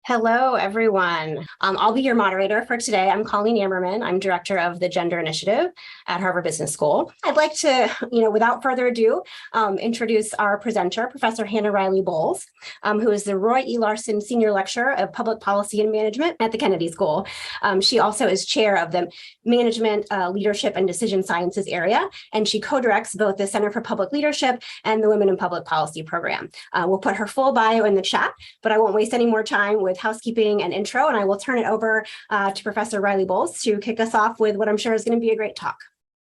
Hello, everyone. I'll be your moderator for today. I'm Colleen Ammerman. I'm director of the Gender Initiative at Harvard Business School. I'd like to, without further ado, introduce our presenter, Professor Hannah Riley Bowles, who is the Roy E. Larsen Senior Lecturer of Public Policy and Management at the Kennedy School. She also is chair of the Management, Leadership, and Decision Sciences area, and she co-directs both the Center for Public Leadership and the Women in Public Policy program. We'll put her full bio in the chat, but I won't waste any more time with housekeeping and intro, and I will turn it over to Professor Riley Bowles to kick us off with what I'm sure is going to be a great talk.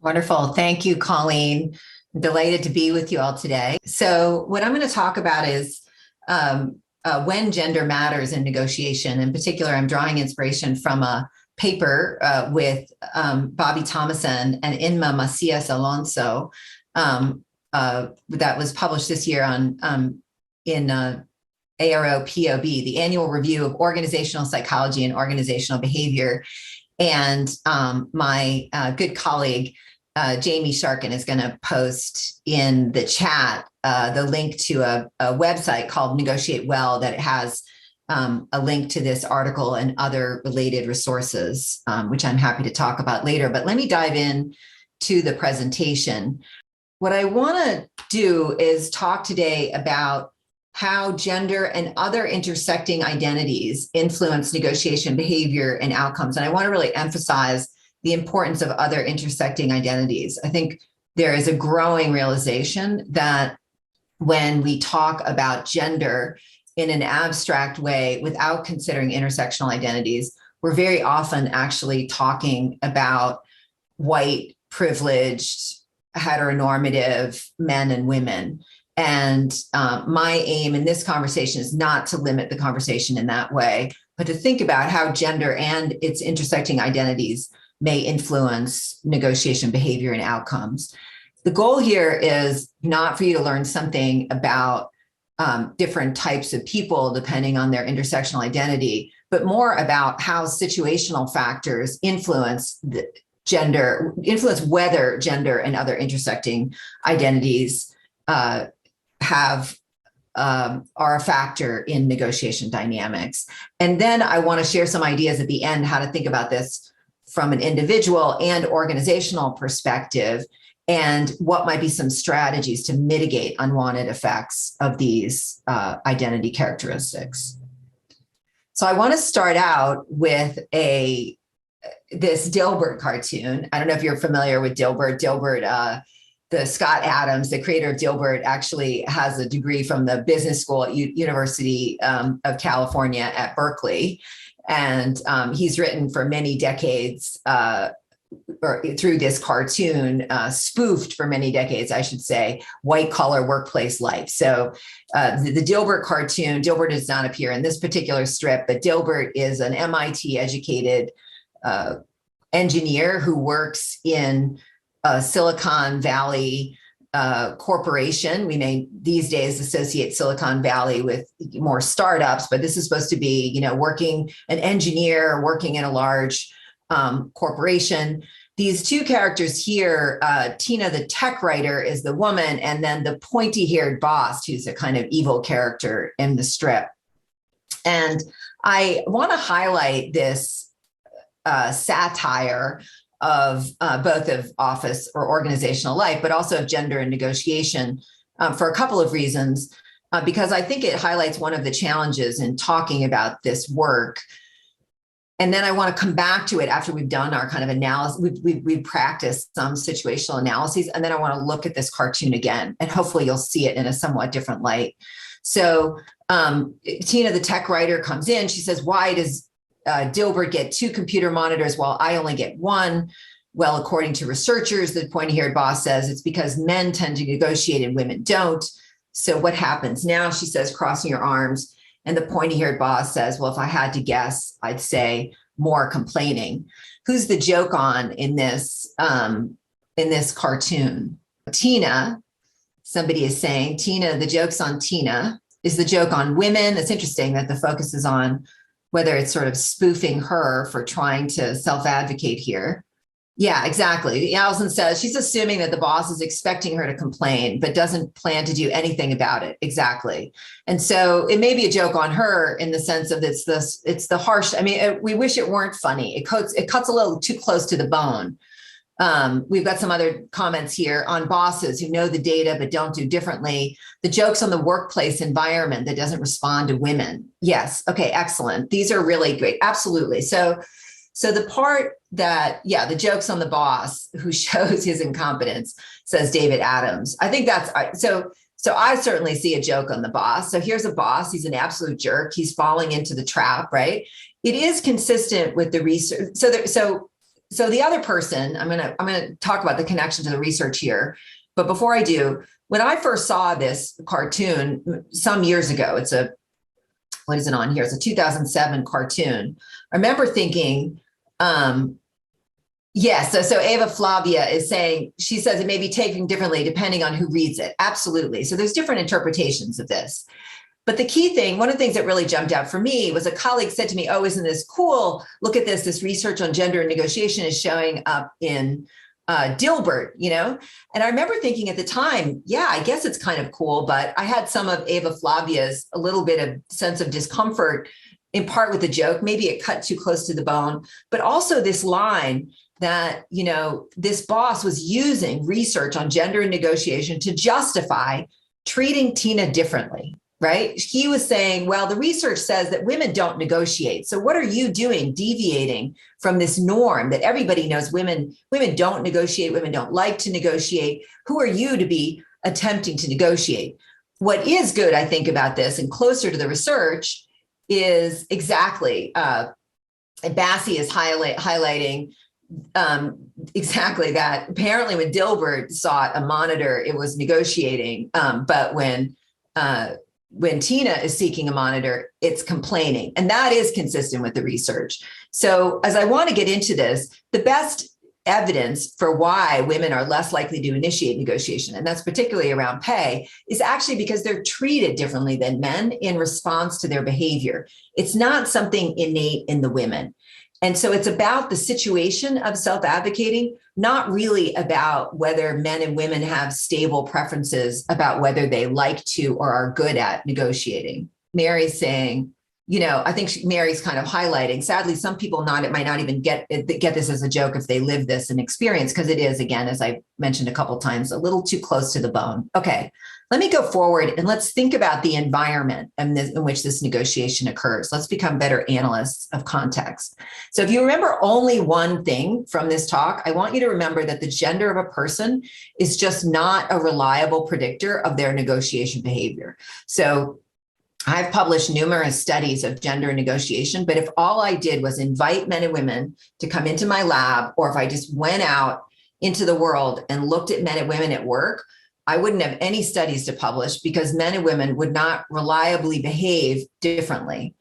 Wonderful. Thank you, Colleen. I'm delighted to be with you all today. So what I'm going to talk about is when gender matters in negotiation. In particular, I'm drawing inspiration from a paper with Bobby Thomason and Inma Macias Alonso that was published this year in ARO-POB, the Annual Review of Organizational Psychology and Organizational Behavior. And my good colleague, Jamie Sharkin, is going to post in the chat the link to a website called Negotiate Well that has a link to this article and other related resources, which I'm happy to talk about later. But let me dive in to the presentation. What I want to do is talk today about how gender and other intersecting identities influence negotiation behavior and outcomes. And I want to really emphasize the importance of other intersecting identities. I think there is a growing realization that when we talk about gender in an abstract way without considering intersectional identities, we're very often actually talking about white, privileged, heteronormative men and women. And my aim in this conversation is not to limit the conversation in that way, but to think about how gender and its intersecting identities may influence negotiation behavior and outcomes. The goal here is not for you to learn something about different types of people depending on their intersectional identity, but more about how situational factors influence whether gender and other intersecting identities are a factor in negotiation dynamics. And then I want to share some ideas at the end how to think about this from an individual and organizational perspective, and what might be some strategies to mitigate unwanted effects of these identity characteristics. So I want to start out with this Dilbert cartoon. I don't know if you're familiar with Dilbert. The Scott Adams, the creator of Dilbert, actually has a degree from the business school at University of California at Berkeley. And he's written for many decades, or through this cartoon, spoofed for many decades, I should say, white collar workplace life. So the Dilbert cartoon, Dilbert does not appear in this particular strip, but Dilbert is an MIT educated engineer who works in Silicon Valley corporation. We may these days associate Silicon Valley with more startups, but this is supposed to be, an engineer working in a large corporation. These two characters here, Tina, the tech writer, is the woman, and then the pointy-haired boss, who's a kind of evil character in the strip. And I want to highlight this satire of both of office or organizational life, but also of gender and negotiation for a couple of reasons, because I think it highlights one of the challenges in talking about this work. And then I want to come back to it after we've done our kind of analysis. We've practiced some situational analyses, and then I want to look at this cartoon again, and hopefully you'll see it in a somewhat different light. So Tina, the tech writer, comes in. She says, "Why does Dilbert get 2 computer monitors while I only get 1? Well, according to researchers, the pointy-haired boss says it's because men tend to negotiate and women don't. So what happens now?" She says, crossing her arms. And the pointy-haired boss says, "Well, if I had to guess, I'd say more complaining." Who's the joke on in this cartoon? Tina. Somebody is saying, Tina, the joke's on Tina. Is the joke on women? It's interesting that the focus is on whether it's sort of spoofing her for trying to self-advocate here. Yeah, exactly. Allison says she's assuming that the boss is expecting her to complain, but doesn't plan to do anything about it. Exactly. And so it may be a joke on her in the sense of it's the harsh. I mean, we wish it weren't funny. It cuts a little too close to the bone. We've got some other comments here on bosses who know the data but don't do differently. The jokes on the workplace environment that doesn't respond to women. Yes. Okay. Excellent. These are really great. Absolutely. So the part that, yeah, the joke's on the boss who shows his incompetence, says David Adams. I think that's so. So I certainly see a joke on the boss. So here's a boss. He's an absolute jerk. He's falling into the trap, right? It is consistent with the research. So the other person, I'm gonna talk about the connection to the research here. But before I do, when I first saw this cartoon some years ago, what is it on here? It's a 2007 cartoon. I remember thinking, yes. So Ava Flavia is saying, she says it may be taken differently depending on who reads it. Absolutely. So there's different interpretations of this. But the key thing, one of the things that really jumped out for me was a colleague said to me, oh, isn't this cool? Look at this. This research on gender and negotiation is showing up in Dilbert, And I remember thinking at the time, yeah, I guess it's kind of cool, but I had some of Ava Flavia's a little bit of sense of discomfort, in part with the joke. Maybe it cut too close to the bone, but also this line that, this boss was using research on gender and negotiation to justify treating Tina differently. Right? He was saying, well, the research says that women don't negotiate. So what are you doing deviating from this norm that everybody knows women don't negotiate, women don't like to negotiate? Who are you to be attempting to negotiate? What is good, I think, about this and closer to the research is exactly, Bassi is highlighting exactly that. Apparently when Dilbert sought a monitor, it was negotiating. But when Tina is seeking a monitor, it's complaining. And that is consistent with the research. So as I want to get into this, the best evidence for why women are less likely to initiate negotiation, and that's particularly around pay, is actually because they're treated differently than men in response to their behavior. It's not something innate in the women. And so it's about the situation of self-advocating, not really about whether men and women have stable preferences about whether they like to or are good at negotiating. Mary's saying, I think Mary's kind of highlighting, sadly, some people might not even get this as a joke if they live this and experience, because it is, again, as I mentioned a couple of times, a little too close to the bone. Okay, let me go forward and let's think about the environment in which this negotiation occurs. Let's become better analysts of context. So if you remember only one thing from this talk, I want you to remember that the gender of a person is just not a reliable predictor of their negotiation behavior. So I've published numerous studies of gender and negotiation, but if all I did was invite men and women to come into my lab, or if I just went out into the world and looked at men and women at work, I wouldn't have any studies to publish because men and women would not reliably behave differently.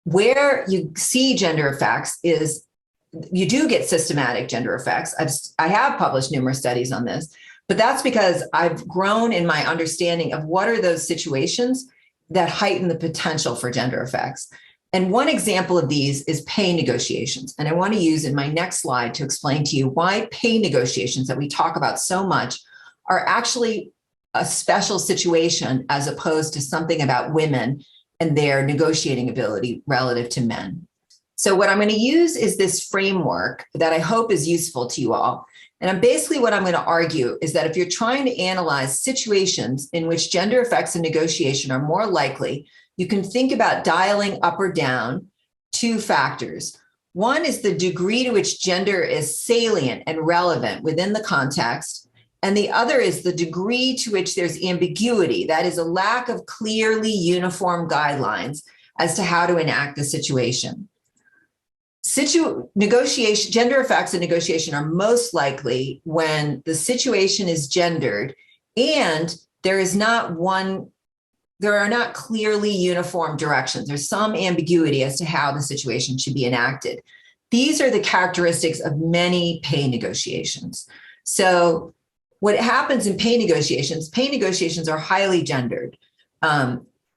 Where you see gender effects is you do get systematic gender effects. I have published numerous studies on this, but that's because I've grown in my understanding of what are those situations that heighten the potential for gender effects. And one example of these is pay negotiations. And I want to use in my next slide to explain to you why pay negotiations that we talk about so much are actually a special situation as opposed to something about women and their negotiating ability relative to men. So what I'm going to use is this framework that I hope is useful to you all. And basically what I'm going to argue is that if you're trying to analyze situations in which gender effects in negotiation are more likely, you can think about dialing up or down two factors. One is the degree to which gender is salient and relevant within the context. And the other is the degree to which there's ambiguity, that is a lack of clearly uniform guidelines as to how to enact the situation. Gender effects in negotiation are most likely when the situation is gendered and there are not clearly uniform directions. There's some ambiguity as to how the situation should be enacted. These are the characteristics of many pay negotiations. So what happens in pay negotiations are highly gendered,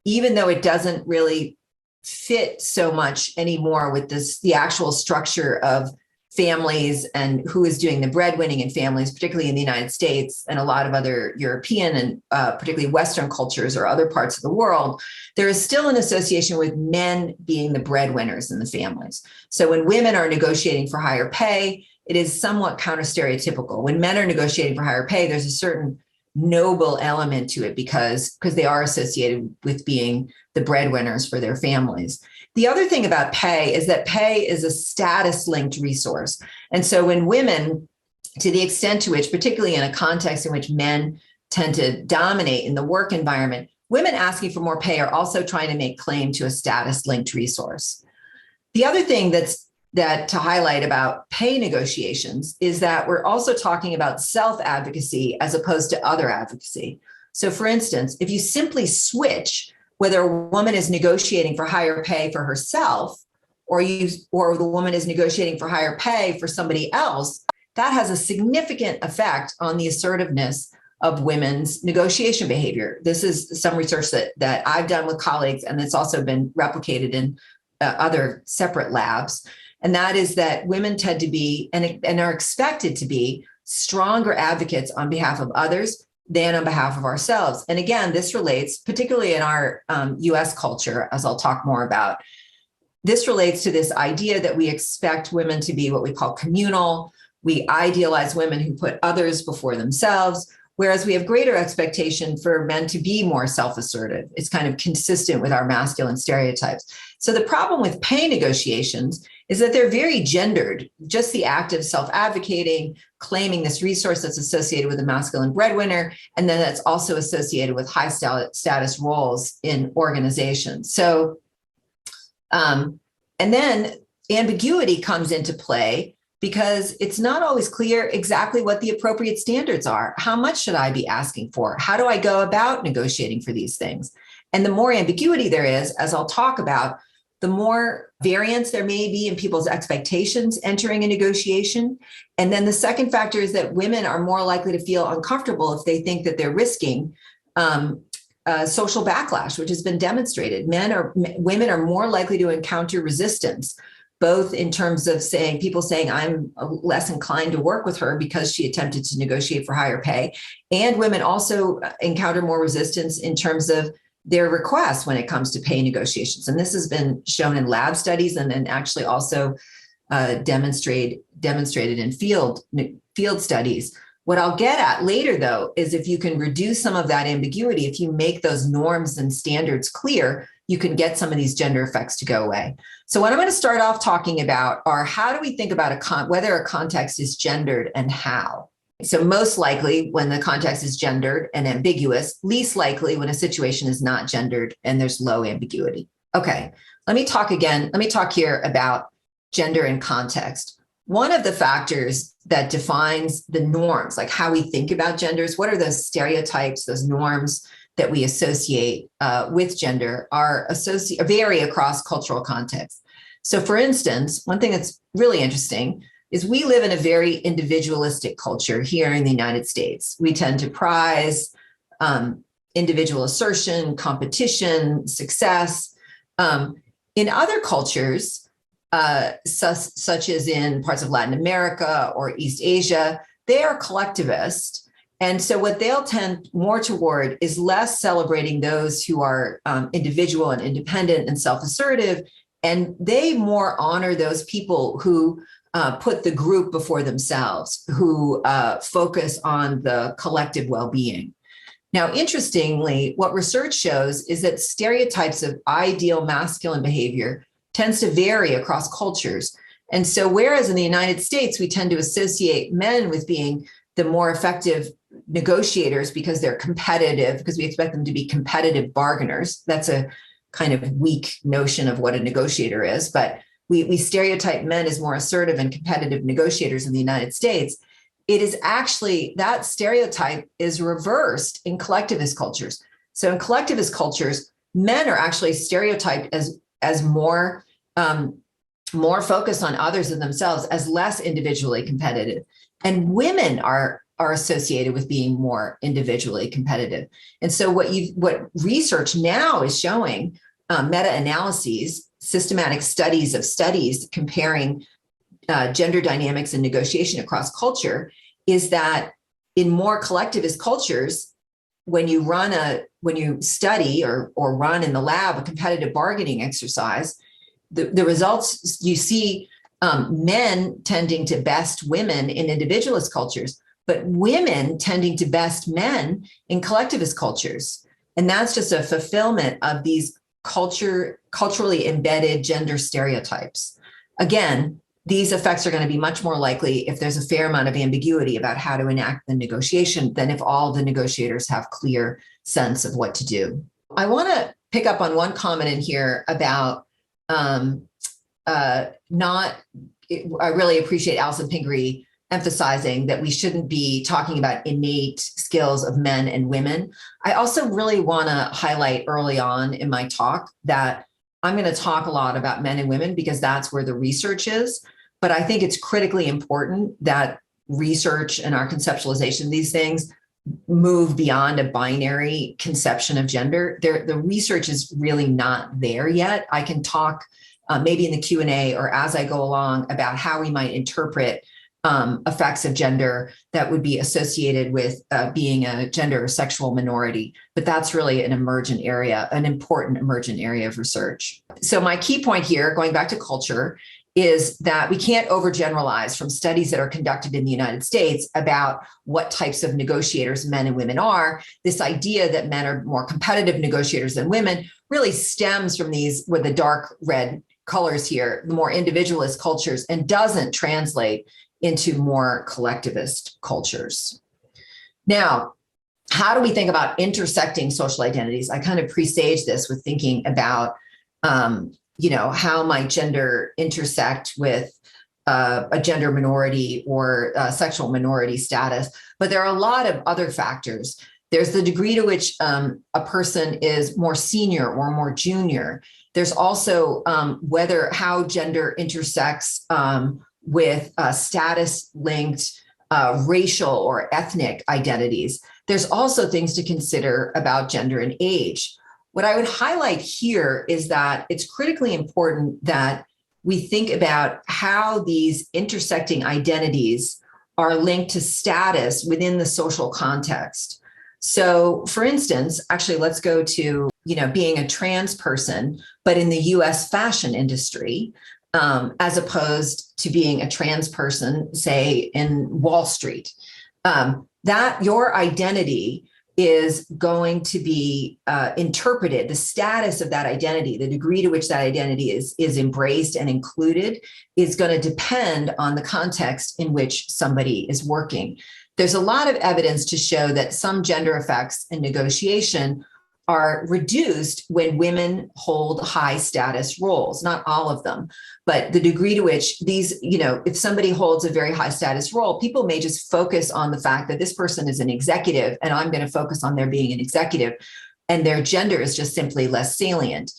even though it doesn't really fit so much anymore with the actual structure of families and who is doing the breadwinning in families, particularly in the United States and a lot of other European and particularly Western cultures or other parts of the world, there is still an association with men being the breadwinners in the families. So when women are negotiating for higher pay, it is somewhat counter-stereotypical. When men are negotiating for higher pay, there's a certain noble element to it because they are associated with being the breadwinners for their families. The other thing about pay is that pay is a status-linked resource. And so when women, to the extent to which, particularly in a context in which men tend to dominate in the work environment, women asking for more pay are also trying to make claim to a status-linked resource. The other thing that to highlight about pay negotiations is that we're also talking about self-advocacy as opposed to other advocacy. So for instance, if you simply switch whether a woman is negotiating for higher pay for herself or the woman is negotiating for higher pay for somebody else, that has a significant effect on the assertiveness of women's negotiation behavior. This is some research that I've done with colleagues, and it's also been replicated in other separate labs. And that is that women tend to be and are expected to be stronger advocates on behalf of others than on behalf of ourselves. And again, this relates, particularly in our US culture, as I'll talk more about, this relates to this idea that we expect women to be what we call communal. We idealize women who put others before themselves, whereas we have greater expectation for men to be more self-assertive. It's kind of consistent with our masculine stereotypes. So the problem with pay negotiations is that they're very gendered. Just the act of self-advocating, claiming this resource that's associated with a masculine breadwinner, and then that's also associated with high status roles in organizations. So, and then ambiguity comes into play because it's not always clear exactly what the appropriate standards are. How much should I be asking for? How do I go about negotiating for these things? And the more ambiguity there is, as I'll talk about, the more variance there may be in people's expectations entering a negotiation. And then the second factor is that women are more likely to feel uncomfortable if they think that they're risking social backlash, which has been demonstrated. Women are more likely to encounter resistance, both in terms of people saying I'm less inclined to work with her because she attempted to negotiate for higher pay. And women also encounter more resistance in terms of their requests when it comes to pay negotiations. And this has been shown in lab studies and then actually also demonstrated in field studies. What I'll get at later, though, is if you can reduce some of that ambiguity, if you make those norms and standards clear, you can get some of these gender effects to go away. So what I'm going to start off talking about are how do we think about whether a context is gendered and how. So most likely when the context is gendered and ambiguous, least likely when a situation is not gendered and there's low ambiguity. Okay, let me talk here about gender and context. One of the factors that defines the norms, like how we think about genders, what are those stereotypes, those norms that we associate with gender vary across cultural contexts. So for instance, one thing that's really interesting is we live in a very individualistic culture here in the United States. We tend to prize individual assertion, competition, success. In other cultures, such as in parts of Latin America or East Asia, they are collectivist. And so what they'll tend more toward is less celebrating those who are individual and independent and self-assertive, and they more honor those people who put the group before themselves, who focus on the collective well-being. Now, interestingly, what research shows is that stereotypes of ideal masculine behavior tends to vary across cultures. And so whereas in the United States, we tend to associate men with being the more effective negotiators because they're competitive, because we expect them to be competitive bargainers. That's a kind of weak notion of what a negotiator is, but we stereotype men as more assertive and competitive negotiators in the United States. It is actually, that stereotype is reversed in collectivist cultures. So in collectivist cultures, men are actually stereotyped as more focused on others than themselves, as less individually competitive. And women are associated with being more individually competitive. And so what research now is showing, meta-analyses, systematic studies of studies comparing gender dynamics and negotiation across culture is that in more collectivist cultures, when you study or run in the lab a competitive bargaining exercise, the results you see, men tending to best women in individualist cultures, but women tending to best men in collectivist cultures. And that's just a fulfillment of these culturally embedded gender stereotypes. Again, these effects are going to be much more likely if there's a fair amount of ambiguity about how to enact the negotiation than if all the negotiators have clear sense of what to do. I want to pick up on one comment in here about I really appreciate Alison Pingree emphasizing that we shouldn't be talking about innate skills of men and women. I also really want to highlight early on in my talk that I'm going to talk a lot about men and women because that's where the research is. But I think it's critically important that research and our conceptualization of these things move beyond a binary conception of gender. The research is really not there yet. I can talk maybe in the Q&A or as I go along about how we might interpret effects of gender that would be associated with being a gender or sexual minority. But that's really an emergent area, an important emergent area of research. So my key point here, going back to culture, is that we can't overgeneralize from studies that are conducted in the United States about what types of negotiators men and women are. This idea that men are more competitive negotiators than women really stems from these, with the dark red colors here, the more individualist cultures, and doesn't translate into more collectivist cultures. Now, how do we think about intersecting social identities? I kind of presaged this with thinking about, how might gender intersect with a gender minority or sexual minority status. But there are a lot of other factors. There's the degree to which a person is more senior or more junior. There's also how gender intersects with status-linked racial or ethnic identities. There's also things to consider about gender and age. What I would highlight here is that it's critically important that we think about how these intersecting identities are linked to status within the social context. So, for instance, actually, let's go to being a trans person, but in the US fashion industry, as opposed to being a trans person, say, in Wall Street. That your identity is going to be interpreted, the status of that identity, the degree to which that identity is embraced and included is going to depend on the context in which somebody is working. There's a lot of evidence to show that some gender effects in negotiation are reduced when women hold high status roles, not all of them, but the degree to which these, if somebody holds a very high status role, people may just focus on the fact that this person is an executive and I'm going to focus on their being an executive, and their gender is just simply less salient.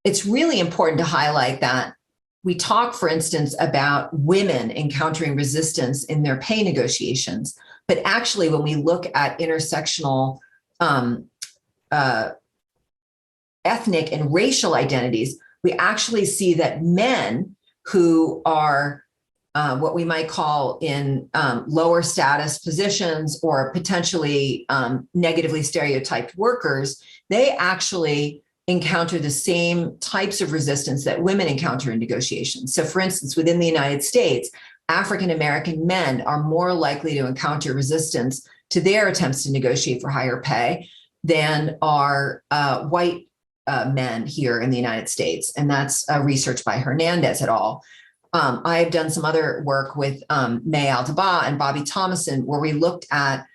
It's really important to highlight that we talk, for instance, about women encountering resistance in their pay negotiations, but actually when we look at intersectional ethnic and racial identities, we actually see that men who are what we might call in lower status positions or potentially negatively stereotyped workers, they actually encounter the same types of resistance that women encounter in negotiations. So, for instance, within the United States, African-American men are more likely to encounter resistance to their attempts to negotiate for higher pay than are white men here in the United States. And that's research by Hernandez et al. I've done some other work with May Al-Dabaa and Bobby Thomason, where we looked at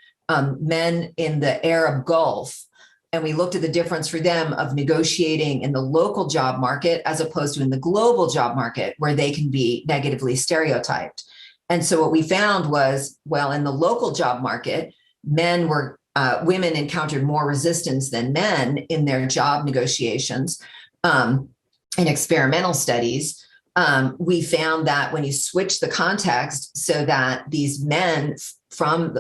men in the Arab Gulf, and we looked at the difference for them of negotiating in the local job market as opposed to in the global job market, where they can be negatively stereotyped. And so what we found was, well, in the local job market, women encountered more resistance than men in their job negotiations. In experimental studies, we found that when you switch the context so that these men from,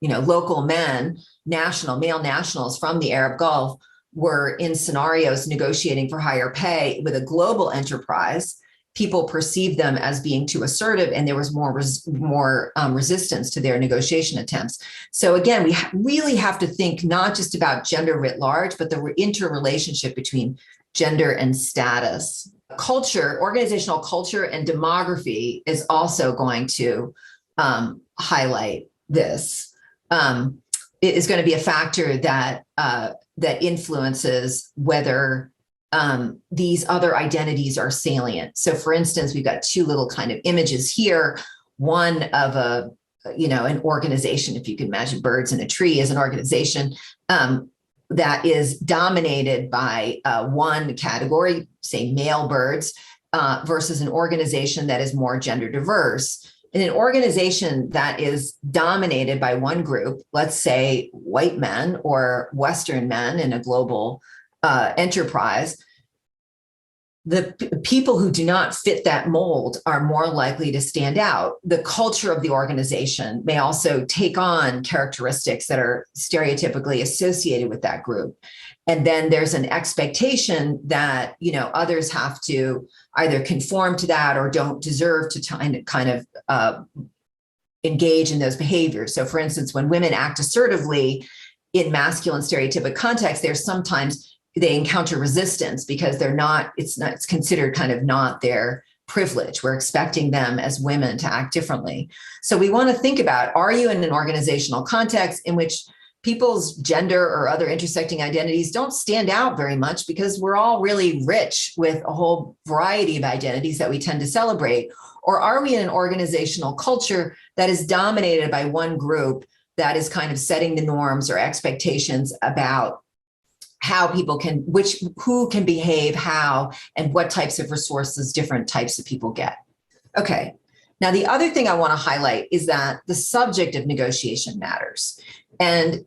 local men, male nationals from the Arab Gulf were in scenarios negotiating for higher pay with a global enterprise, people perceived them as being too assertive, and there was more resistance to their negotiation attempts. So again, we really have to think not just about gender writ large, but the interrelationship between gender and status. Culture, organizational culture, and demography is also going to highlight this. It is going to be a factor that that influences whether these other identities are salient. So for instance, we've got two little kind of images here, one of an organization, if you can imagine birds in a tree as an organization, that is dominated by one category, say male birds, versus an organization that is more gender diverse. In an organization that is dominated by one group, let's say white men or Western men in a global enterprise, the people who do not fit that mold are more likely to stand out. The culture of the organization may also take on characteristics that are stereotypically associated with that group. And then there's an expectation that, others have to either conform to that or don't deserve to kind of engage in those behaviors. So for instance, when women act assertively in masculine stereotypic contexts, they encounter resistance because it's considered kind of not their privilege. We're expecting them as women to act differently. So we want to think about, are you in an organizational context in which people's gender or other intersecting identities don't stand out very much because we're all really rich with a whole variety of identities that we tend to celebrate? Or are we in an organizational culture that is dominated by one group that is kind of setting the norms or expectations about how people who can behave how, and what types of resources different types of people get? Okay. Now, the other thing I want to highlight is that the subject of negotiation matters. And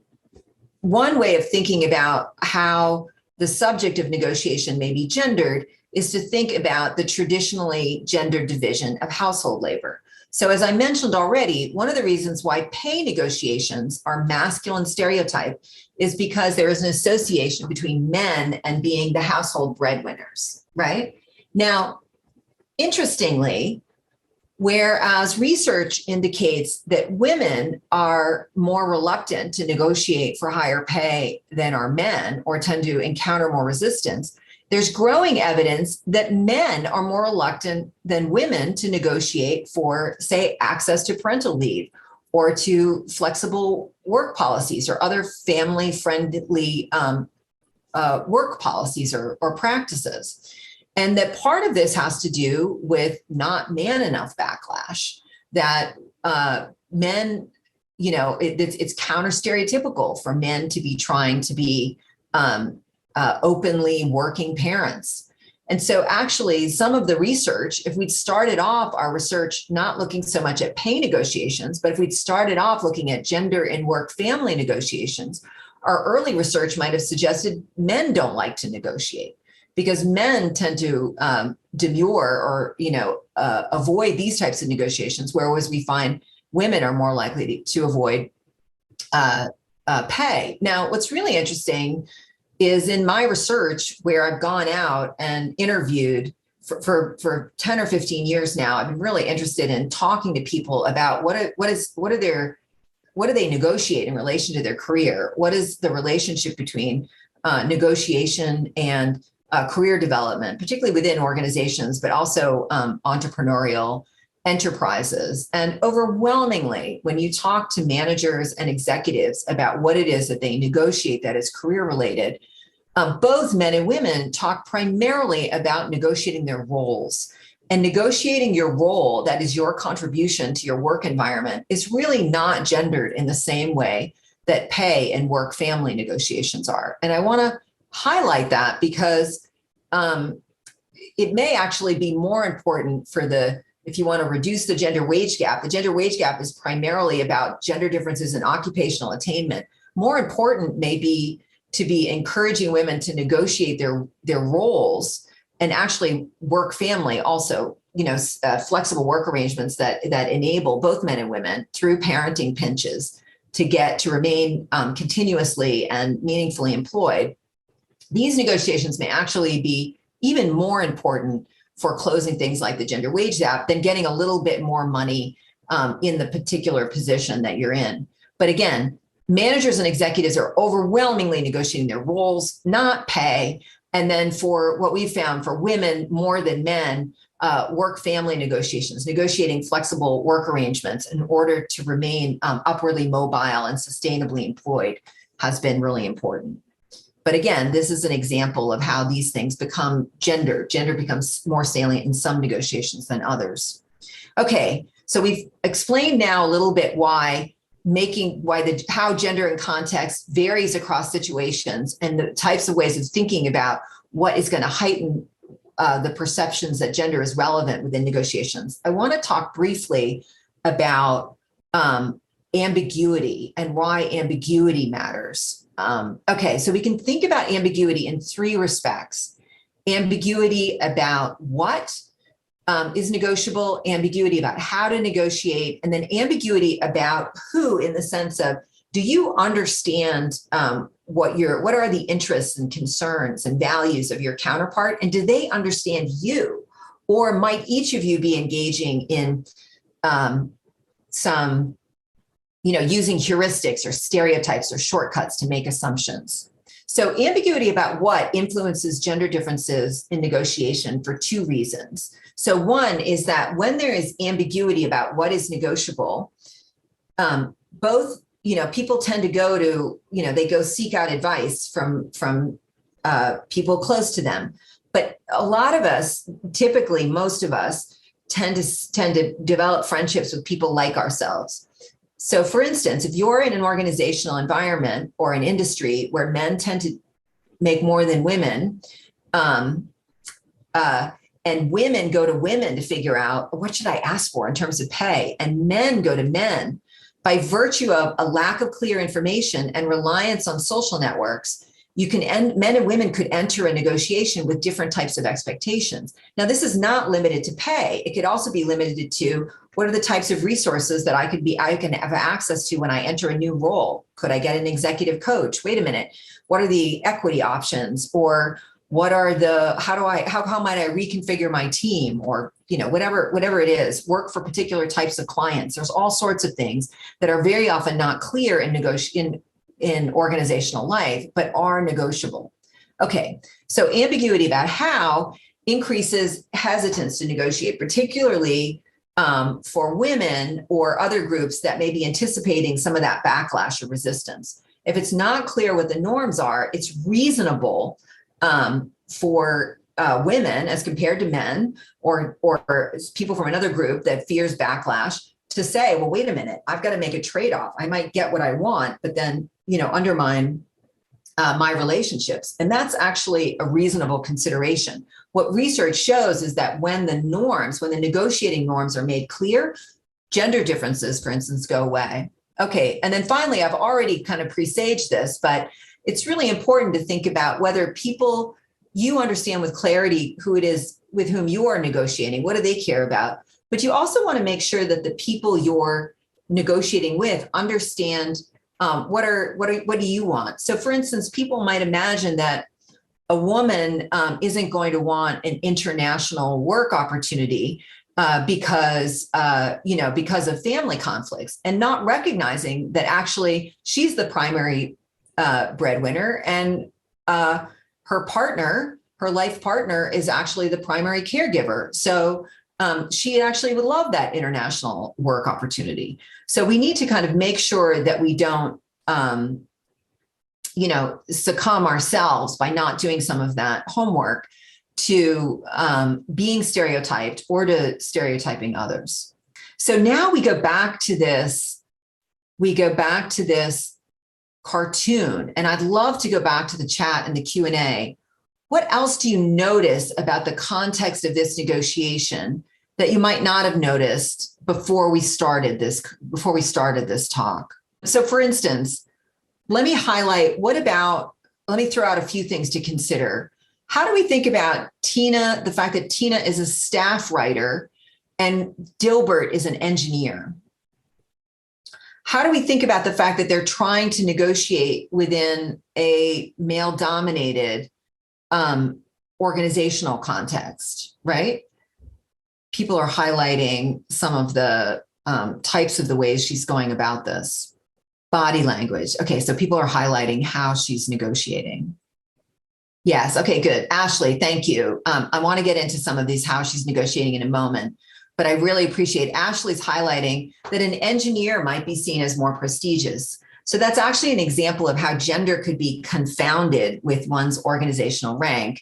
one way of thinking about how the subject of negotiation may be gendered is to think about the traditionally gendered division of household labor. So as I mentioned already, one of the reasons why pay negotiations are masculine stereotype is because there is an association between men and being the household breadwinners, right? Now, interestingly, whereas research indicates that women are more reluctant to negotiate for higher pay than are men, or tend to encounter more resistance, there's growing evidence that men are more reluctant than women to negotiate for, say, access to parental leave or to flexible work policies or other family-friendly work policies or practices. And that part of this has to do with not man enough backlash, that men, it's counter stereotypical for men to be trying to be openly working parents. And so actually some of the research, if we'd started off our research not looking so much at pay negotiations, but if we'd started off looking at gender and work family negotiations, our early research might have suggested men don't like to negotiate because men tend to demur or, avoid these types of negotiations, whereas we find women are more likely to avoid pay. Now, what's really interesting is in my research where I've gone out and interviewed for 10 or 15 years now, I've been really interested in talking to people about what do they negotiate in relation to their career? What is the relationship between negotiation and career development, particularly within organizations, but also entrepreneurial enterprises? And overwhelmingly, when you talk to managers and executives about what it is that they negotiate that is career related, both men and women talk primarily about negotiating their roles. And negotiating your role, that is your contribution to your work environment, is really not gendered in the same way that pay and work family negotiations are. And I want to highlight that because it may actually be more important if you want to reduce the gender wage gap. The gender wage gap is primarily about gender differences in occupational attainment. More important may be to be encouraging women to negotiate their roles and actually work family also, flexible work arrangements that enable both men and women through parenting pinches to remain continuously and meaningfully employed. These negotiations may actually be even more important for closing things like the gender wage gap than getting a little bit more money in the particular position that you're in. But again, managers and executives are overwhelmingly negotiating their roles, not pay. And then for what we found for women more than men, work-family negotiations, negotiating flexible work arrangements in order to remain upwardly mobile and sustainably employed has been really important. But again, this is an example of how these things become gender. Gender becomes more salient in some negotiations than others. Okay, so we've explained now a little bit how gender and context varies across situations and the types of ways of thinking about what is going to heighten the perceptions that gender is relevant within negotiations. I want to talk briefly about ambiguity and why ambiguity matters. Okay, so we can think about ambiguity in three respects. Ambiguity about what is negotiable, ambiguity about how to negotiate, and then ambiguity about who, in the sense of, do you understand what are the interests and concerns and values of your counterpart, and do they understand you? Or might each of you be engaging in some, using heuristics or stereotypes or shortcuts to make assumptions? So ambiguity about what influences gender differences in negotiation for two reasons. So one is that when there is ambiguity about what is negotiable, both, people tend to go to, they go seek out advice from people close to them. But a lot of us, typically most of us, tend to develop friendships with people like ourselves. So for instance, if you're in an organizational environment or an industry where men tend to make more than women, and women go to women to figure out, what should I ask for in terms of pay? And men go to men, by virtue of a lack of clear information and reliance on social networks, men and women could enter a negotiation with different types of expectations. Now, this is not limited to pay. It could also be limited to, what are the types of resources that I can have access to when I enter a new role? Could I get an executive coach? Wait a minute. What are the equity options? Or what are how might I reconfigure my team? Or, whatever it is, work for particular types of clients. There's all sorts of things that are very often not clear in organizational life, but are negotiable. Okay, so ambiguity about how increases hesitance to negotiate, particularly for women or other groups that may be anticipating some of that backlash or resistance. If it's not clear what the norms are, it's reasonable for women as compared to men or people from another group that fears backlash to say, well, wait a minute, I've got to make a trade-off. I might get what I want, but then, undermine my relationships. And that's actually a reasonable consideration. What research shows is that when the negotiating norms are made clear, gender differences, for instance, go away. Okay, and then finally, I've already kind of presaged this, but it's really important to think about whether you understand with clarity who it is with whom you are negotiating, what do they care about? But you also want to make sure that the people you're negotiating with understand what do you want? So for instance, people might imagine that a woman isn't going to want an international work opportunity because of family conflicts, and not recognizing that actually she's the primary breadwinner, and her life partner is actually the primary caregiver. So she actually would love that international work opportunity. So we need to kind of make sure that we don't, succumb ourselves by not doing some of that homework to being stereotyped or to stereotyping others. So now we go back to this cartoon, and I'd love to go back to the chat and the Q&A. What else do you notice about the context of this negotiation that you might not have noticed before we started this talk? So for instance, let me throw out a few things to consider. How do we think about Tina, the fact that Tina is a staff writer and Dilbert is an engineer? How do we think about the fact that they're trying to negotiate within a male-dominated organizational context, right? people are highlighting some of the types of the ways she's going about this. Body language. Okay, so people are highlighting how she's negotiating. Yes, okay, good. Ashley, thank you. I want to get into some of these, how she's negotiating in a moment, but I really appreciate Ashley's highlighting that an engineer might be seen as more prestigious. So that's actually an example of how gender could be confounded with one's organizational rank.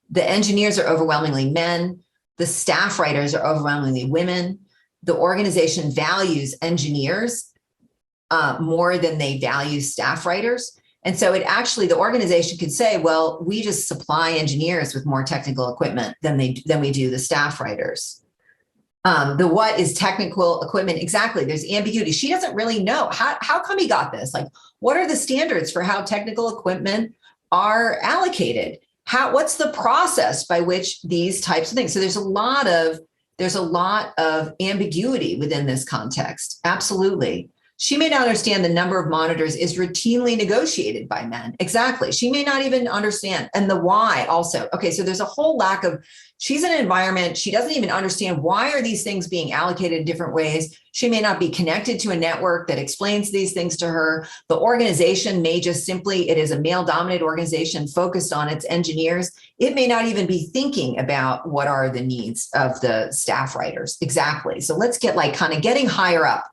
The engineers are overwhelmingly men. The staff writers are overwhelmingly women. The organization values engineers more than they value staff writers. And so it actually, the organization could say, well, we just supply engineers with more technical equipment than we do the staff writers. The what is technical equipment? Exactly. There's ambiguity. She doesn't really know. How come he got this? Like, what are the standards for how technical equipment are allocated? What's the process by which these types of things? So there's a lot of ambiguity within this context. Absolutely. She may not understand the number of monitors is routinely negotiated by men. Exactly. She may not even understand. And the why also. Okay, so there's a whole lack of, she's in an environment, she doesn't even understand why are these things being allocated in different ways. She may not be connected to a network that explains these things to her. The organization may just simply, it is a male-dominated organization focused on its engineers. It may not even be thinking about what are the needs of the staff writers. Exactly. So let's get like kind of getting higher up.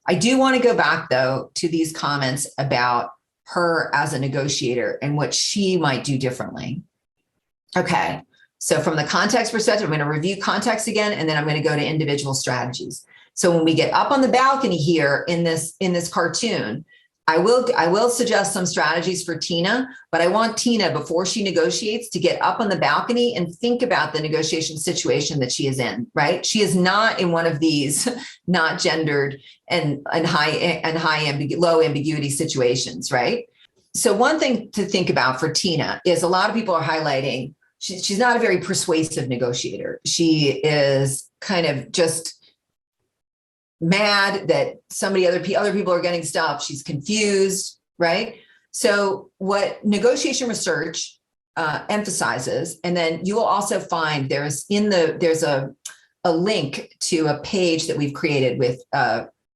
I do want to go back, though, to these comments about her as a negotiator and what she might do differently. Okay, so from the context perspective, I'm going to review context again, and then I'm going to go to individual strategies. So when we get up on the balcony here in this cartoon, I will suggest some strategies for Tina, but I want Tina, before she negotiates, to get up on the balcony and think about the negotiation situation that she is in, right? She is not in one of these not gendered and low ambiguity situations, right? So one thing to think about for Tina is a lot of people are highlighting, she's not a very persuasive negotiator. She is kind of just mad that other people are getting stuff. She's confused, right? So what negotiation research emphasizes, and then you will also find there's a link to a page that we've created with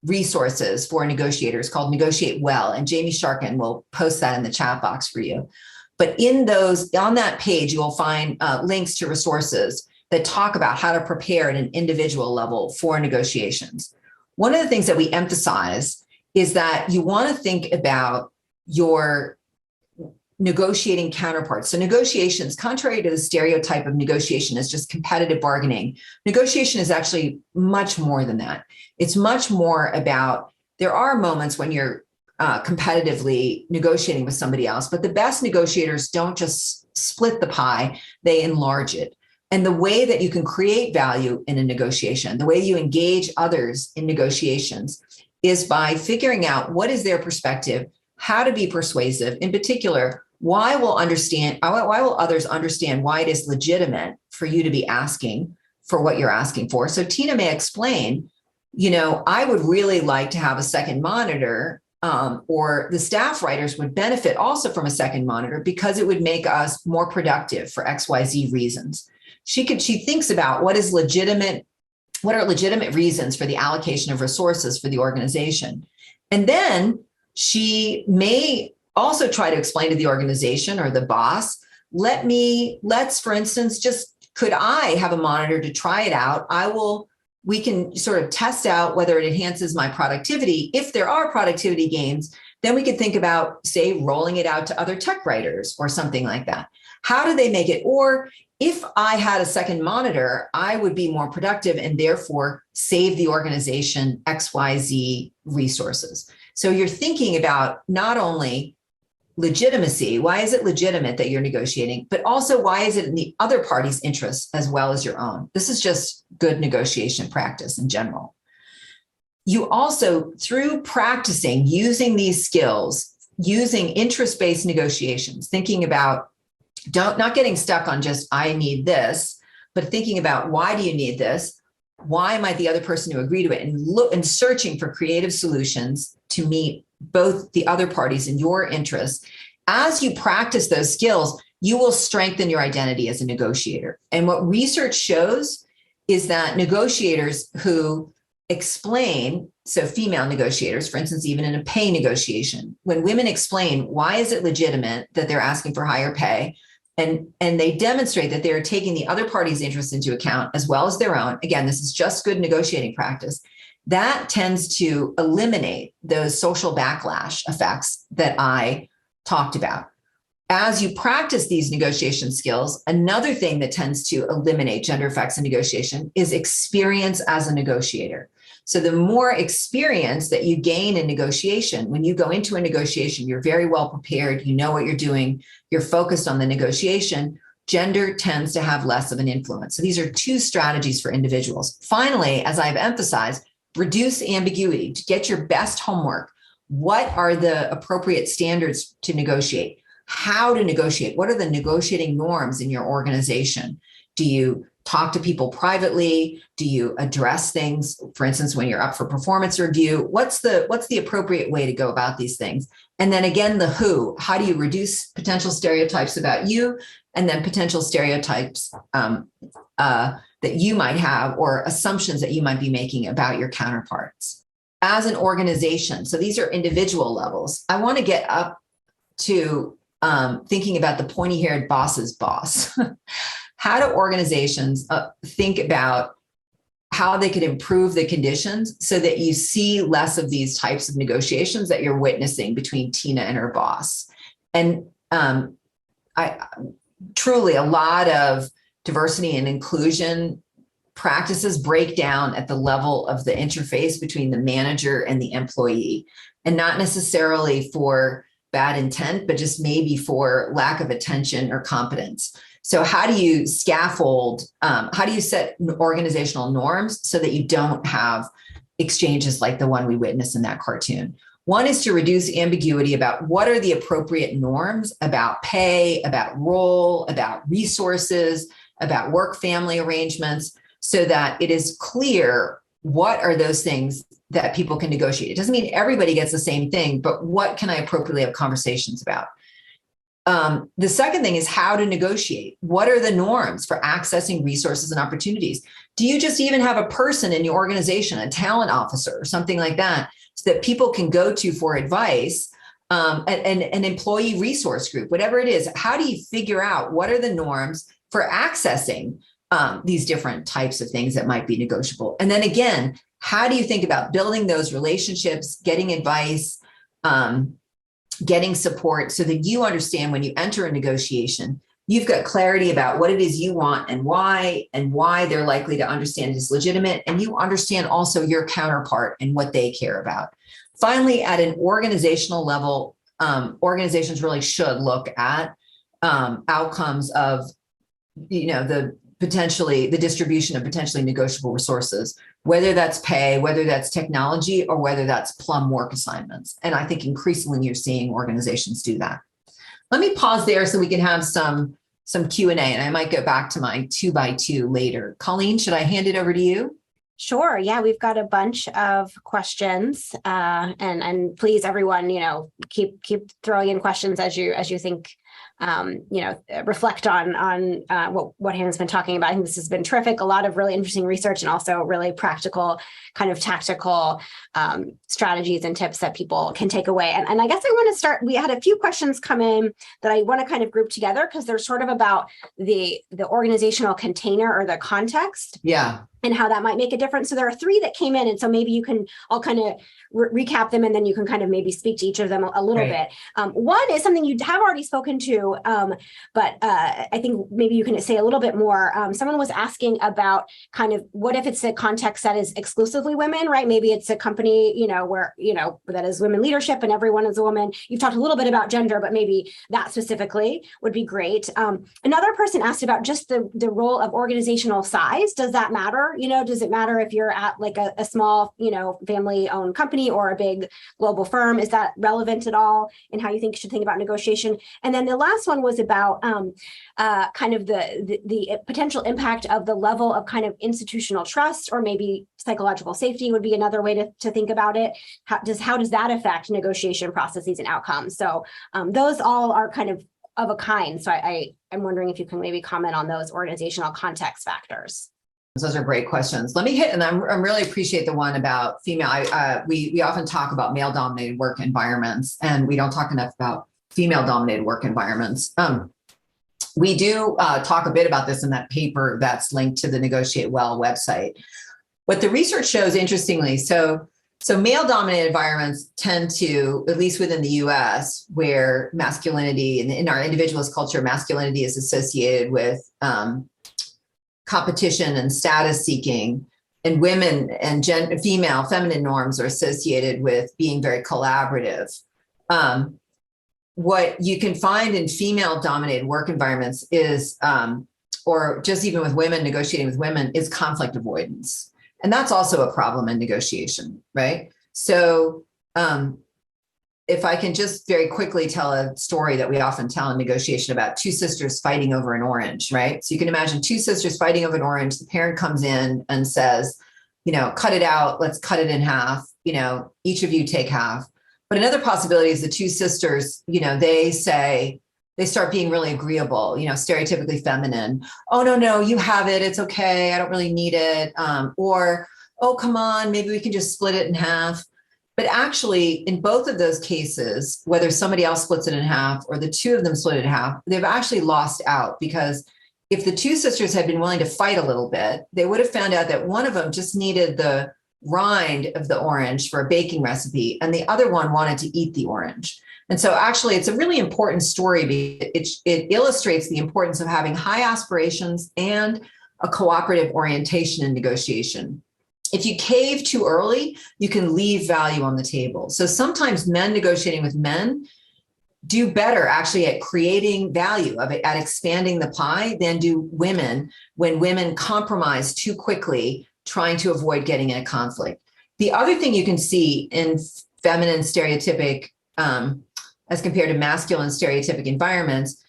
resources for negotiators called Negotiate Well, and Jamie Sharkin will post that in the chat box for you. But on that page, you will find links to resources that talk about how to prepare at an individual level for negotiations. One of the things that we emphasize is that you want to think about your negotiating counterparts. So negotiations, contrary to the stereotype of negotiation as just competitive bargaining, negotiation is actually much more than that. It's much more about, there are moments when you're competitively negotiating with somebody else, but the best negotiators don't just split the pie, they enlarge it. And the way that you can create value in a negotiation, the way you engage others in negotiations, is by figuring out what is their perspective, how to be persuasive. In particular, why will others understand why it is legitimate for you to be asking for what you're asking for. So Tina may explain, I would really like to have a second monitor, or the staff writers would benefit also from a second monitor because it would make us more productive for XYZ reasons. She thinks about what are legitimate reasons for the allocation of resources for the organization. And then she may also try to explain to the organization or the boss, let's, for instance, could I have a monitor to try it out? We can sort of test out whether it enhances my productivity. If there are productivity gains, then we could think about, say, rolling it out to other tech writers or something like that. How do they make it? Or if I had a second monitor, I would be more productive and therefore save the organization XYZ resources. So you're thinking about not only legitimacy, why is it legitimate that you're negotiating, but also why is it in the other party's interest as well as your own? This is just good negotiation practice in general. You also, through practicing using these skills, using interest-based negotiations, thinking about not getting stuck on just, I need this, but thinking about, why do you need this? Why might the other person to agree to it? And searching for creative solutions to meet both the other parties and your interests. As you practice those skills, you will strengthen your identity as a negotiator. And what research shows is that negotiators who explain, so female negotiators, for instance, even in a pay negotiation, when women explain why is it legitimate that they're asking for higher pay, and they demonstrate that they're taking the other party's interest into account as well as their own. Again, this is just good negotiating practice. That tends to eliminate those social backlash effects that I talked about. As you practice these negotiation skills, another thing that tends to eliminate gender effects in negotiation is experience as a negotiator. So the more experience that you gain in negotiation, when you go into a negotiation, you're very well prepared, you know what you're doing, you're focused on the negotiation, gender tends to have less of an influence. So these are two strategies for individuals. Finally, as I've emphasized, reduce ambiguity to get your best homework. What are the appropriate standards to negotiate? How to negotiate? What are the negotiating norms in your organization? Do you talk to people privately? Do you address things, for instance, when you're up for performance review? What's the appropriate way to go about these things? And then again, the who. How do you reduce potential stereotypes about you, and then potential stereotypes that you might have, or assumptions that you might be making about your counterparts? As an organization, so these are individual levels. I want to get up to thinking about the pointy-haired boss's boss. How do organizations think about how they could improve the conditions so that you see less of these types of negotiations that you're witnessing between Tina and her boss? And I truly, a lot of diversity and inclusion practices break down at the level of the interface between the manager and the employee, and not necessarily for bad intent, but just maybe for lack of attention or competence. So how do you scaffold, how do you set organizational norms so that you don't have exchanges like the one we witnessed in that cartoon? One is to reduce ambiguity about what are the appropriate norms about pay, about role, about resources, about work-family arrangements, so that it is clear what are those things that people can negotiate. It doesn't mean everybody gets the same thing, but what can I appropriately have conversations about? The second thing is how to negotiate. What are the norms for accessing resources and opportunities? Do you just even have a person in your organization, a talent officer or something like that, so that people can go to for advice, an employee resource group, whatever it is? How do you figure out what are the norms for accessing these different types of things that might be negotiable? And then again, how do you think about building those relationships, getting advice, getting support, so that you understand when you enter a negotiation, you've got clarity about what it is you want and why they're likely to understand it is legitimate. And you understand also your counterpart and what they care about. Finally, at an organizational level, organizations really should look at outcomes of, the distribution of potentially negotiable resources, whether that's pay, whether that's technology, or whether that's plum work assignments. And I think increasingly you're seeing organizations do that. Let me pause there so we can have some Q&A, and I might go back to my 2x2 later. Colleen, should I hand it over to you? Sure. Yeah, we've got a bunch of questions, and please, everyone, keep throwing in questions as you think. Reflect on what Hannah's been talking about. I think this has been terrific. A lot of really interesting research, and also really practical, kind of tactical strategies and tips that people can take away. And I guess I want to start. We had a few questions come in that I want to kind of group together because they're sort of about the organizational container or the context. Yeah. And how that might make a difference. So there are three that came in, and so maybe I'll kind of recap them, and then you can kind of maybe speak to each of them a little bit. One is something you have already spoken to, but I think maybe you can say a little bit more. Someone was asking about kind of what if it's a context that is exclusively women, right? Maybe it's a company, where, that is women leadership and everyone is a woman. You've talked a little bit about gender, but maybe that specifically would be great. Another person asked about just the role of organizational size. Does that matter? Does it matter if you're at like a small, family-owned company or a big global firm? Is that relevant at all in how you should think about negotiation? And then the last one was about kind of the potential impact of the level of kind of institutional trust, or maybe psychological safety would be another way to think about it. How does that affect negotiation processes and outcomes? So those all are kind of a kind. So I'm wondering if you can maybe comment on those organizational context factors. Those are great questions. Let me hit, and I really appreciate the one about female. We often talk about male-dominated work environments, and we don't talk enough about female-dominated work environments. We do talk a bit about this in that paper that's linked to the Negotiate Well website. What the research shows, interestingly, so male-dominated environments tend to, at least within the U.S., where masculinity, in our individualist culture, masculinity is associated with competition and status seeking, and women and female feminine norms are associated with being very collaborative. What you can find in female dominated work environments is, or just even with women negotiating with women, is conflict avoidance. And that's also a problem in negotiation, right? So if I can just very quickly tell a story that we often tell in negotiation about two sisters fighting over an orange, right? So you can imagine two sisters fighting over an orange. The parent comes in and says, cut it out. Let's cut it in half. Each of you take half. But another possibility is the two sisters, they start being really agreeable, stereotypically feminine. Oh, no, you have it. It's okay. I don't really need it. Or, oh, come on, maybe we can just split it in half. But actually, in both of those cases, whether somebody else splits it in half or the two of them split it in half, they've actually lost out, because if the two sisters had been willing to fight a little bit, they would have found out that one of them just needed the rind of the orange for a baking recipe, and the other one wanted to eat the orange. And so actually, it's a really important story. It illustrates the importance of having high aspirations and a cooperative orientation in negotiation. If you cave too early, you can leave value on the table. So sometimes men negotiating with men do better actually at creating value, at expanding the pie, than do women when women compromise too quickly, trying to avoid getting in a conflict. The other thing you can see in feminine stereotypic as compared to masculine stereotypic environments,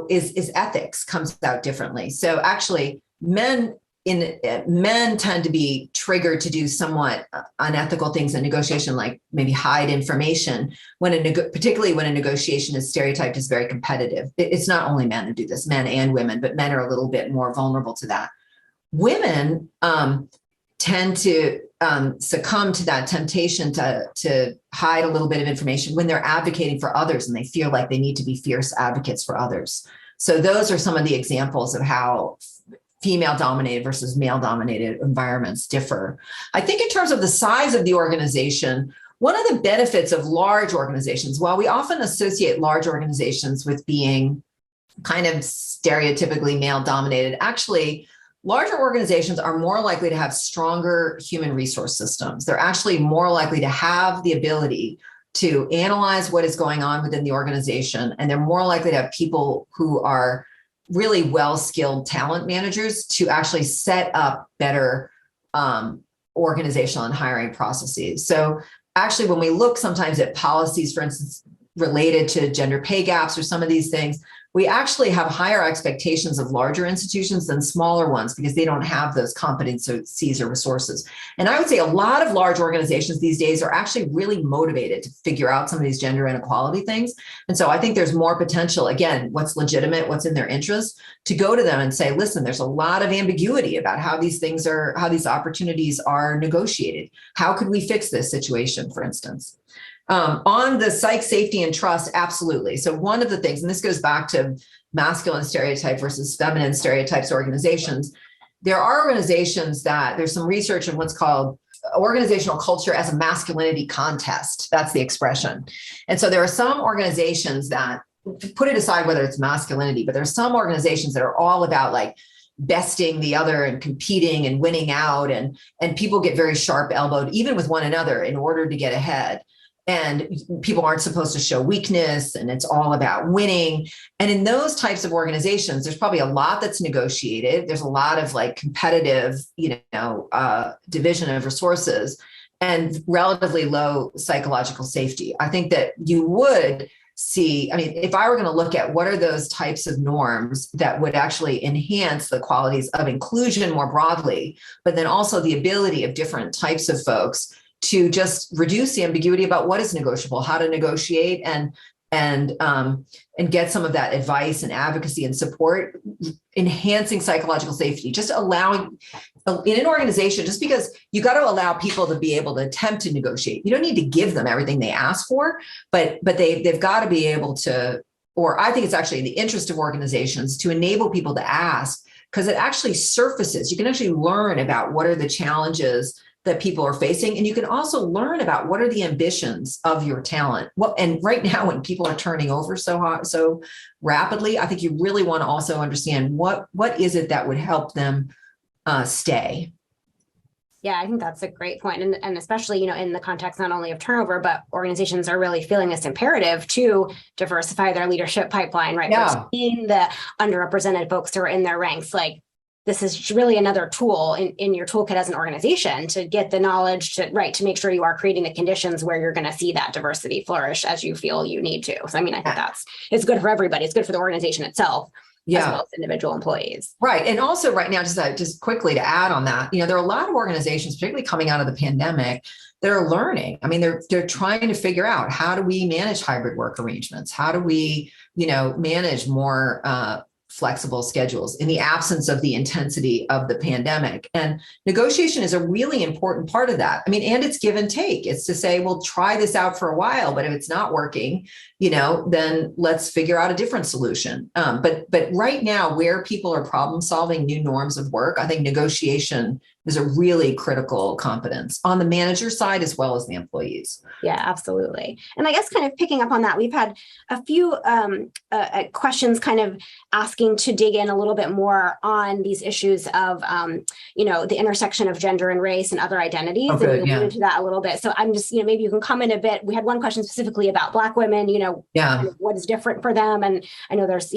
is ethics comes out differently. So actually, men tend to be triggered to do somewhat unethical things in negotiation, like maybe hide information, particularly when a negotiation is stereotyped as very competitive. It's not only men who do this, men and women, but men are a little bit more vulnerable to that. Women tend to succumb to that temptation to hide a little bit of information when they're advocating for others and they feel like they need to be fierce advocates for others. So those are some of the examples of how female-dominated versus male-dominated environments differ. I think in terms of the size of the organization, one of the benefits of large organizations, while we often associate large organizations with being kind of stereotypically male-dominated, actually, larger organizations are more likely to have stronger human resource systems. They're actually more likely to have the ability to analyze what is going on within the organization, and they're more likely to have people who are really well-skilled talent managers to actually set up better organizational and hiring processes. So actually, when we look sometimes at policies, for instance, related to gender pay gaps or some of these things, we actually have higher expectations of larger institutions than smaller ones because they don't have those competencies or resources. And I would say a lot of large organizations these days are actually really motivated to figure out some of these gender inequality things. And so I think there's more potential, again, what's legitimate, what's in their interest, to go to them and say, listen, there's a lot of ambiguity about how these opportunities are negotiated. How could we fix this situation, for instance? On the psych safety and trust, absolutely. So one of the things, and this goes back to masculine stereotype versus feminine stereotypes organizations, there are organizations that there's some research on what's called organizational culture as a masculinity contest. That's the expression. And so there are some organizations that, put it aside whether it's masculinity, but there's some organizations that are all about like besting the other and competing and winning out. And people get very sharp elbowed, even with one another, in order to get ahead. And people aren't supposed to show weakness, and it's all about winning. And in those types of organizations, there's probably a lot that's negotiated. There's a lot of like competitive, division of resources and relatively low psychological safety. I think that you would see, if I were going to look at what are those types of norms that would actually enhance the qualities of inclusion more broadly, but then also the ability of different types of folks to just reduce the ambiguity about what is negotiable, how to negotiate, and and get some of that advice and advocacy and support, enhancing psychological safety, just allowing in an organization, just because you got to allow people to be able to attempt to negotiate. You don't need to give them everything they ask for, but they've got to be able to, or I think it's actually in the interest of organizations to enable people to ask, because it actually surfaces. You can actually learn about what are the challenges that people are facing. And you can also learn about what are the ambitions of your talent. Well, and right now when people are turning over so rapidly, I think you really want to also understand what is it that would help them stay. Yeah, I think that's a great point. And especially, in the context not only of turnover, but organizations are really feeling this imperative to diversify their leadership pipeline, right? Yeah. In the underrepresented folks who are in their ranks, like this is really another tool in your toolkit as an organization to get the knowledge to make sure you are creating the conditions where you're going to see that diversity flourish as you feel you need to. So, I mean, I think it's good for everybody. It's good for the organization itself. As well as individual employees. Right. And also right now, just quickly to add on that, there are a lot of organizations, particularly coming out of the pandemic, that are learning. I mean, they're trying to figure out, how do we manage hybrid work arrangements? How do we, manage more flexible schedules in the absence of the intensity of the pandemic? And negotiation is a really important part of that. I mean, and it's give and take. It's to say, we'll try this out for a while, but if it's not working, then let's figure out a different solution. But right now, where people are problem solving new norms of work, I think negotiation is a really critical competence on the manager side as well as the employees. Yeah, absolutely. And I guess kind of picking up on that, we've had a few questions kind of asking to dig in a little bit more on these issues of, the intersection of gender and race and other identities. And you alluded to that a little bit. So I'm just, maybe you can comment a bit. We had one question specifically about Black women, kind of what is different for them. And I know there's,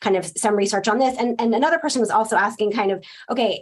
kind of some research on this. And another person was also asking kind of, okay,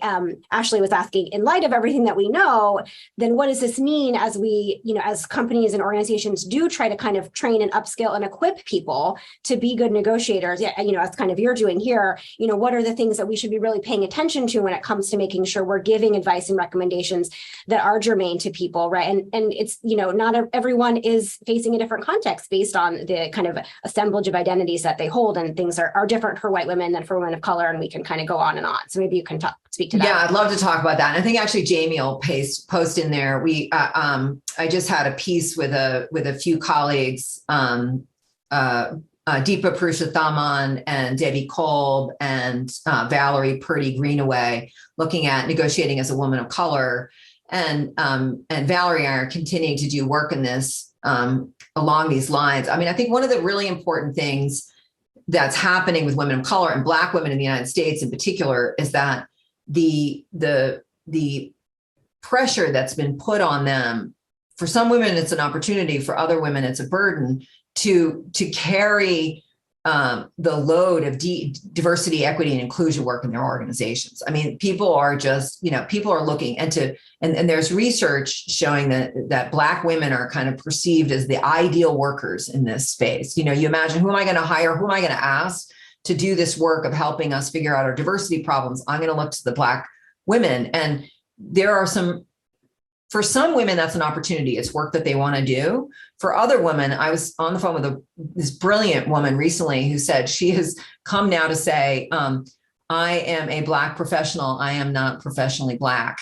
Ashley was asking, in light of everything that we know, then what does this mean as we, as companies and organizations do try to kind of train and upskill and equip people to be good negotiators? Yeah, as kind of you're doing here, what are the things that we should be really paying attention to when it comes to making sure we're giving advice and recommendations that are germane to people, right? And it's, not everyone is facing a different context based on the kind of assemblage of identities that they hold, and things are different for white women than for women of color, and we can kind of go on and on. So maybe you can speak to that. Yeah, I'd love to talk about that. And I think actually Jamie will post in there. I just had a piece with a few colleagues, Deepa Purushothaman and Debbie Kolb and Valerie Purdy Greenaway, looking at negotiating as a woman of color. And Valerie and I are continuing to do work in this along these lines. I mean, I think one of the really important things that's happening with women of color and Black women in the United States in particular is that the pressure that's been put on them, for some women it's an opportunity, for other women it's a burden to carry the load of diversity, equity, and inclusion work in their organizations. I mean, people are just, people are looking and there's research showing that Black women are kind of perceived as the ideal workers in this space. You imagine, who am I going to hire? Who am I going to ask to do this work of helping us figure out our diversity problems? I'm going to look to the Black women. And there are for some women, that's an opportunity. It's work that they want to do. For other women, I was on the phone with this brilliant woman recently who said she has come now to say, I am a Black professional. I am not professionally Black.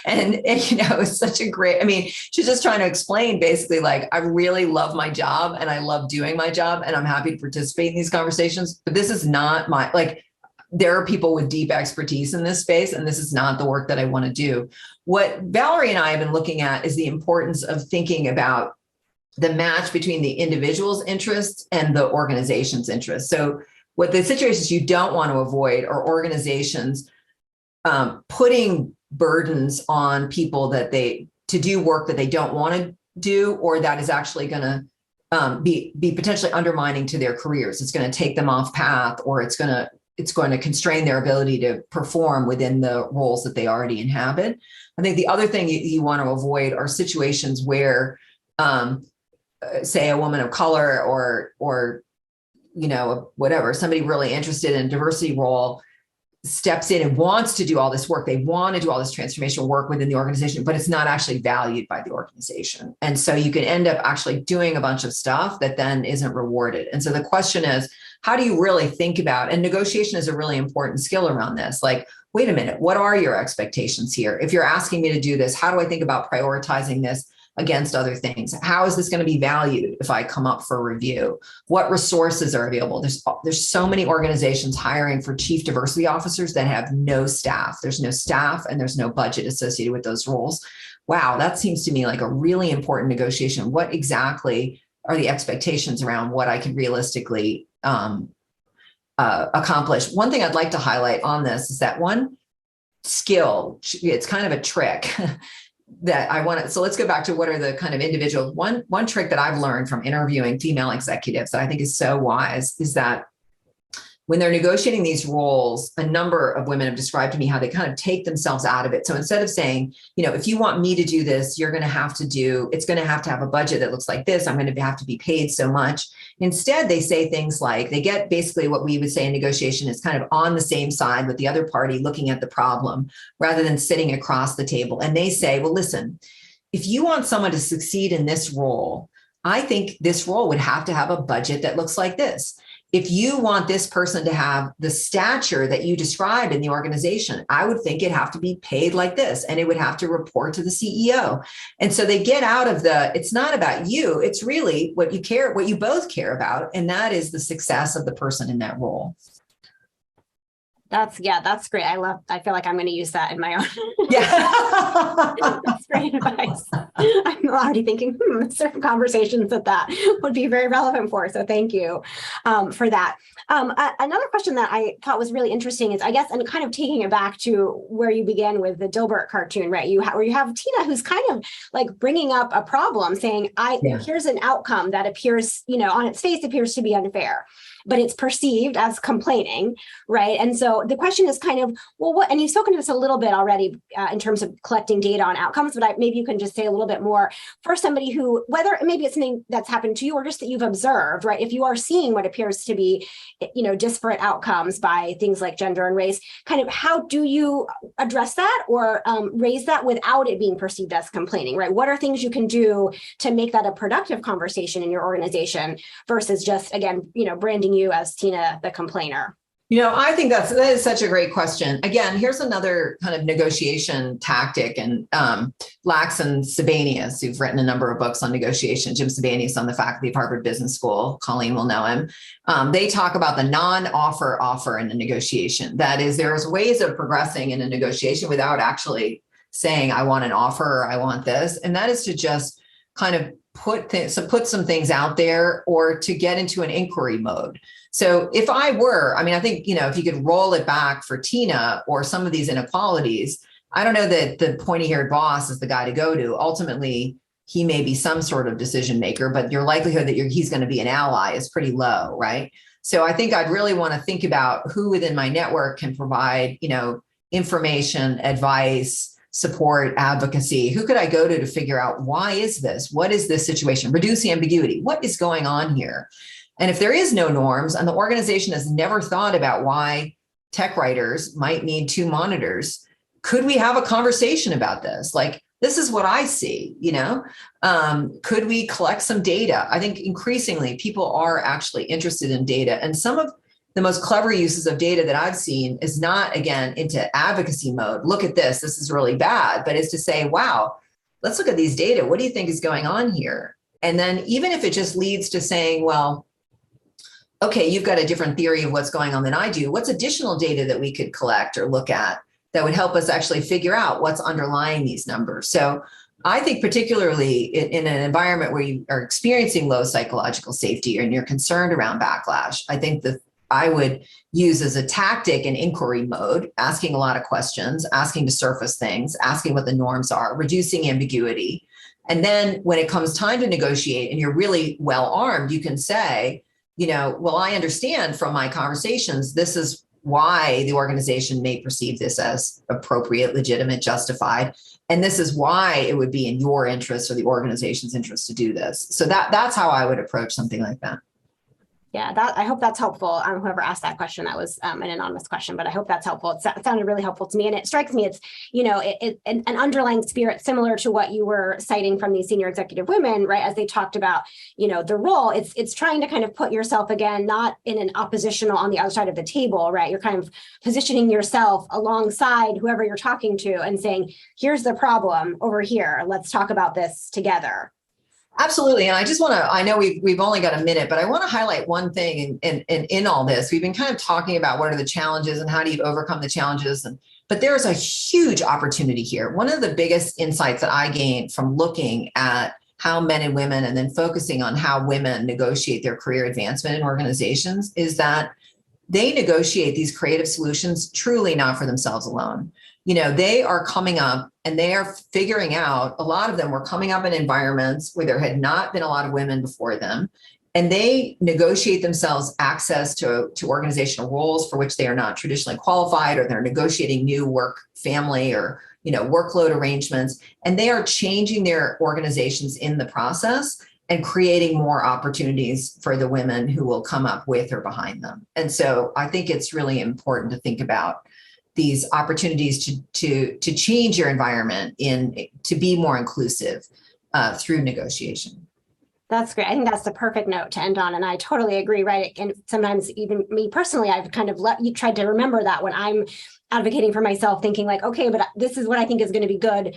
and it's such a great, she's just trying to explain basically, like, I really love my job and I love doing my job and I'm happy to participate in these conversations, but this is not there are people with deep expertise in this space, and this is not the work that I want to do. What Valerie and I have been looking at is the importance of thinking about the match between the individual's interests and the organization's interests. So what the situations you don't want to avoid are organizations putting burdens on people to do work that they don't want to do, or that is actually going to be potentially undermining to their careers. It's going to take them off path, or it's going to constrain their ability to perform within the roles that they already inhabit. I think the other thing you want to avoid are situations where, say, a woman of color or whatever, somebody really interested in a diversity role steps in and wants to do all this work. They want to do all this transformational work within the organization, but it's not actually valued by the organization. And so you can end up actually doing a bunch of stuff that then isn't rewarded. And so the question is, how do you really think about, and negotiation is a really important skill around this. Like, wait a minute, what are your expectations here? If you're asking me to do this, how do I think about prioritizing this against other things? How is this going to be valued if I come up for review? What resources are available? There's so many organizations hiring for chief diversity officers that have no staff. There's no staff and there's no budget associated with those roles. Wow, that seems to me like a really important negotiation. What exactly are the expectations around what I can realistically accomplish? One thing I'd like to highlight on this is that one skill, it's kind of a trick that I want to, so let's go back to what are the kind of individual, one trick that I've learned from interviewing female executives that I think is so wise is that when they're negotiating these roles, a number of women have described to me how they kind of take themselves out of it. So instead of saying, if you want me to do this, you're going to have to do, it's going to have a budget that looks like this. I'm going to have to be paid so much. Instead, they say things like, they get basically what we would say in negotiation is kind of on the same side with the other party looking at the problem rather than sitting across the table. And they say, well, listen, if you want someone to succeed in this role, I think this role would have to have a budget that looks like this. If you want this person to have the stature that you described in the organization, I would think it'd have to be paid like this, and it would have to report to the CEO. And so they get out of it's not about you, it's really what you both care about, and that is the success of the person in that role. That's great. I feel like I'm going to use that in my own. Yeah. That's great advice. I'm already thinking certain conversations that would be very relevant for. So thank you for that. Another question that I thought was really interesting is, I guess, and kind of taking it back to where you began with the Dilbert cartoon, right? Where you have Tina, who's kind of like bringing up a problem, saying, here's an outcome that appears, on its face appears to be unfair, but it's perceived as complaining, right? And so the question is kind of, well, what, and you've spoken to this a little bit already in terms of collecting data on outcomes, but maybe you can just say a little bit more for somebody who, whether maybe it's something that's happened to you or just that you've observed, right? If you are seeing what appears to be, disparate outcomes by things like gender and race, kind of how do you address that or raise that without it being perceived as complaining, right? What are things you can do to make that a productive conversation in your organization versus just, again, branding you as Tina, the complainer? I think that is such a great question. Again, here's another kind of negotiation tactic. And Larsen, Sebanius, who've written a number of books on negotiation, Jim Sebanius on the faculty of Harvard Business School, Colleen will know him. They talk about the non-offer offer in the negotiation. That is, there's ways of progressing in a negotiation without actually saying, I want an offer or I want this. And that is to just kind of put some things out there or to get into an inquiry mode. So if I think, if you could roll it back for Tina or some of these inequalities, I don't know that the pointy-haired boss is the guy to go to. Ultimately, he may be some sort of decision maker, but your likelihood that he's going to be an ally is pretty low, right? So I think I'd really want to think about who within my network can provide, information, advice, support, advocacy. Who could I go to figure out why is this? What is this situation? Reduce the ambiguity. What is going on here? And if there is no norms and the organization has never thought about why tech writers might need 2 monitors, could we have a conversation about this? Like, this is what I see, could we collect some data? I think increasingly people are actually interested in data, and some of the most clever uses of data that I've seen is not, again, into advocacy mode. Look at this is really bad, but is to say, wow, let's look at these data. What do you think is going on here? And then even if it just leads to saying, well, okay, you've got a different theory of what's going on than I do. What's additional data that we could collect or look at that would help us actually figure out what's underlying these numbers? So I think particularly in an environment where you are experiencing low psychological safety and you're concerned around backlash, I think that I would use as a tactic an inquiry mode, asking a lot of questions, asking to surface things, asking what the norms are, reducing ambiguity. And then when it comes time to negotiate and you're really well armed, you can say, well, I understand from my conversations, this is why the organization may perceive this as appropriate, legitimate, justified. And this is why it would be in your interest or the organization's interest to do this. So that's how I would approach something like that. Yeah, I hope that's helpful. Whoever asked that question, that was an anonymous question, but I hope that's helpful. It sounded really helpful to me, and it strikes me it's an underlying spirit similar to what you were citing from these senior executive women, right? As they talked about the role, it's trying to kind of put yourself again, not in an oppositional on the other side of the table, right? You're kind of positioning yourself alongside whoever you're talking to and saying, here's the problem over here. Let's talk about this together. Absolutely. And I just want to, I know we've only got a minute, but I want to highlight one thing in all this. We've been kind of talking about what are the challenges and how do you overcome the challenges. But there's a huge opportunity here. One of the biggest insights that I gained from looking at how men and women and then focusing on how women negotiate their career advancement in organizations is that they negotiate these creative solutions truly not for themselves alone. They are coming up and they are figuring out, a lot of them were coming up in environments where there had not been a lot of women before them. And they negotiate themselves access to organizational roles for which they are not traditionally qualified, or they're negotiating new work, family, or workload arrangements. And they are changing their organizations in the process and creating more opportunities for the women who will come up with or behind them. And so I think it's really important to think about these opportunities to change your environment to be more inclusive through negotiation. That's great. I think that's the perfect note to end on. And I totally agree, right? And sometimes even me personally, I've kind of tried to remember that when I'm advocating for myself, thinking like, okay, but this is what I think is going to be good,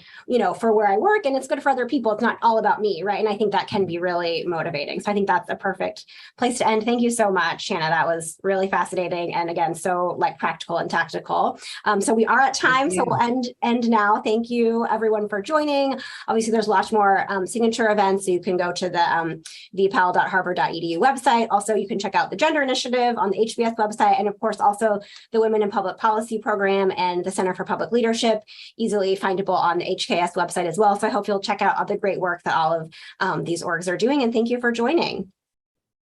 for where I work, and it's good for other people. It's not all about me, right? And I think that can be really motivating. So I think that's a perfect place to end. Thank you so much, Hannah. That was really fascinating, and again, so practical and tactical. So we are at time, so we'll end now. Thank you, everyone, for joining. Obviously, there's lots more signature events, so you can go to the vpel.harvard.edu website. Also, you can check out the Gender Initiative on the HBS website, and of course, also the Women in Public Policy program and the Center for Public Leadership, easily findable on the HKS website as well. So I hope you'll check out all the great work that all of these orgs are doing. And thank you for joining.